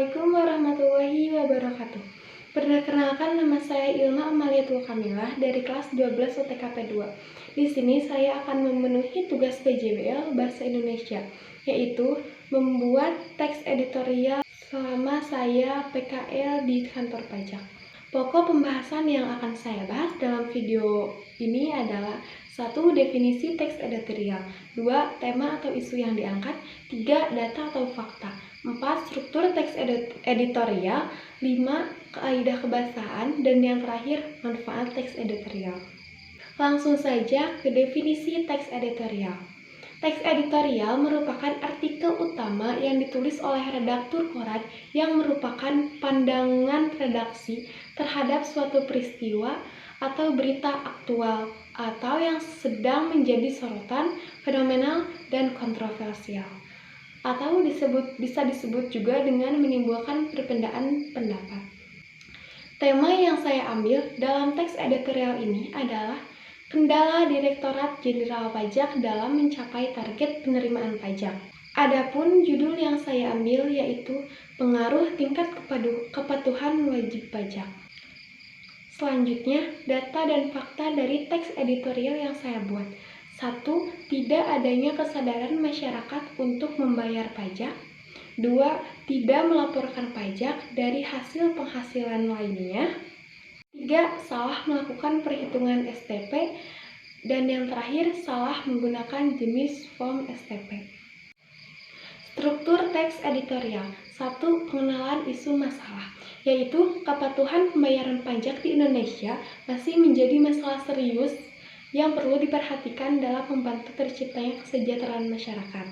Assalamualaikum warahmatullahi wabarakatuh. Perkenalkan, nama saya Ilma Amaliatul Kamilah dari kelas 12 UTKP 2. Di sini saya akan memenuhi tugas PJBL Bahasa Indonesia, yaitu membuat teks editorial selama saya PKL di kantor pajak. Pokok pembahasan yang akan saya bahas dalam video ini adalah 1. Definisi teks editorial, 2. Tema atau isu yang diangkat, 3. Data atau fakta, 4. Struktur teks editorial, 5. Kaidah kebahasaan, dan yang terakhir, manfaat teks editorial. Langsung saja ke definisi teks editorial. Teks editorial merupakan artikel utama yang ditulis oleh redaktur koran yang merupakan pandangan redaksi terhadap suatu peristiwa atau berita aktual atau yang sedang menjadi sorotan, fenomenal, dan kontroversial. Atau bisa disebut juga dengan menimbulkan perbedaan pendapat. Tema yang saya ambil dalam teks editorial ini adalah kendala Direktorat Jenderal Pajak dalam mencapai target penerimaan pajak. Adapun judul yang saya ambil yaitu pengaruh tingkat kepatuhan wajib pajak. Selanjutnya, data dan fakta dari teks editorial yang saya buat. 1. Tidak adanya kesadaran masyarakat untuk membayar pajak. 2. Tidak melaporkan pajak dari hasil penghasilan lainnya. 3. Salah melakukan perhitungan STP. Dan yang terakhir, salah menggunakan jenis form STP. Struktur teks editorial. 1. Pengenalan isu masalah, yaitu kepatuhan pembayaran pajak di Indonesia masih menjadi masalah serius yang perlu diperhatikan dalam membantu terciptanya kesejahteraan masyarakat.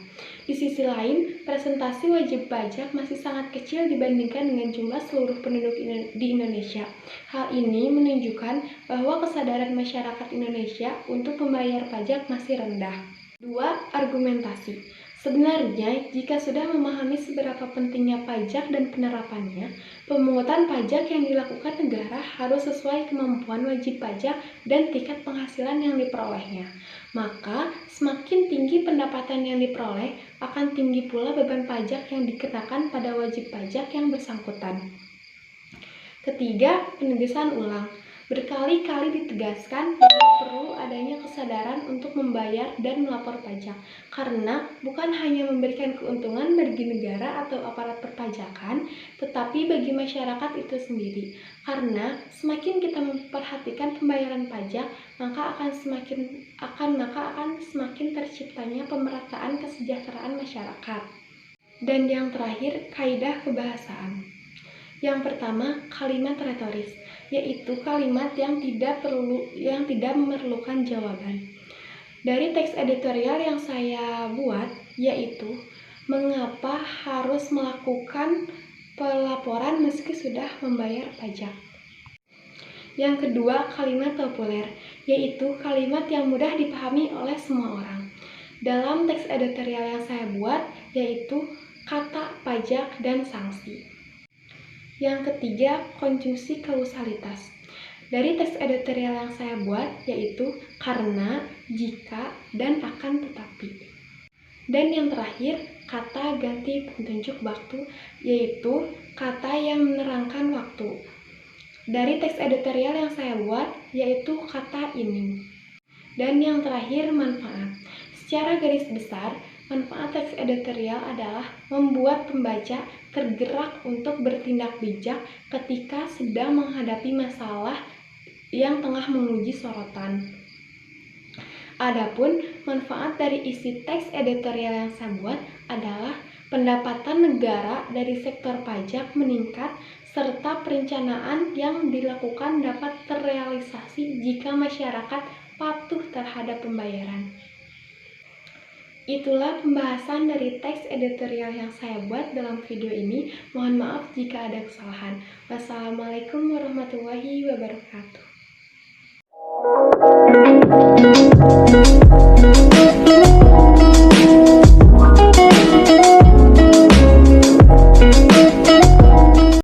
Di sisi lain, presentasi wajib pajak masih sangat kecil dibandingkan dengan jumlah seluruh penduduk di Indonesia. Hal ini menunjukkan bahwa kesadaran masyarakat Indonesia untuk membayar pajak masih rendah. 2. Argumentasi. Sebenarnya, jika sudah memahami seberapa pentingnya pajak dan penerapannya, pemungutan pajak yang dilakukan negara harus sesuai kemampuan wajib pajak dan tingkat penghasilan yang diperolehnya. Maka, semakin tinggi pendapatan yang diperoleh, akan tinggi pula beban pajak yang dikenakan pada wajib pajak yang bersangkutan. Ketiga, penegasan ulang. Berkali-kali ditegaskan bahwa perlu adanya kesadaran untuk membayar dan melapor pajak, karena bukan hanya memberikan keuntungan bagi negara atau aparat perpajakan, tetapi bagi masyarakat itu sendiri. Karena semakin kita memperhatikan pembayaran pajak, maka akan semakin terciptanya pemerataan kesejahteraan masyarakat. Dan yang terakhir, kaidah kebahasaan. Yang pertama, kalimat retoris, yaitu kalimat yang tidak memerlukan jawaban. Dari teks editorial yang saya buat, yaitu mengapa harus melakukan pelaporan meski sudah membayar pajak. Yang kedua, kalimat populer, yaitu kalimat yang mudah dipahami oleh semua orang. Dalam teks editorial yang saya buat, yaitu kata pajak dan sanksi. Yang ketiga, konjungsi kausalitas. Dari teks editorial yang saya buat, yaitu karena, jika, dan akan tetapi. Dan yang terakhir, kata ganti penunjuk waktu, yaitu kata yang menerangkan waktu. Dari teks editorial yang saya buat, yaitu kata ini. Dan yang terakhir, manfaat. Secara garis besar, manfaat teks editorial adalah membuat pembaca tergerak untuk bertindak bijak ketika sedang menghadapi masalah yang tengah menguji sorotan. Adapun manfaat dari isi teks editorial yang saya buat adalah pendapatan negara dari sektor pajak meningkat serta perencanaan yang dilakukan dapat terrealisasi jika masyarakat patuh terhadap pembayaran. Itulah pembahasan dari teks editorial yang saya buat dalam video ini. Mohon maaf jika ada kesalahan. Wassalamualaikum warahmatullahi wabarakatuh.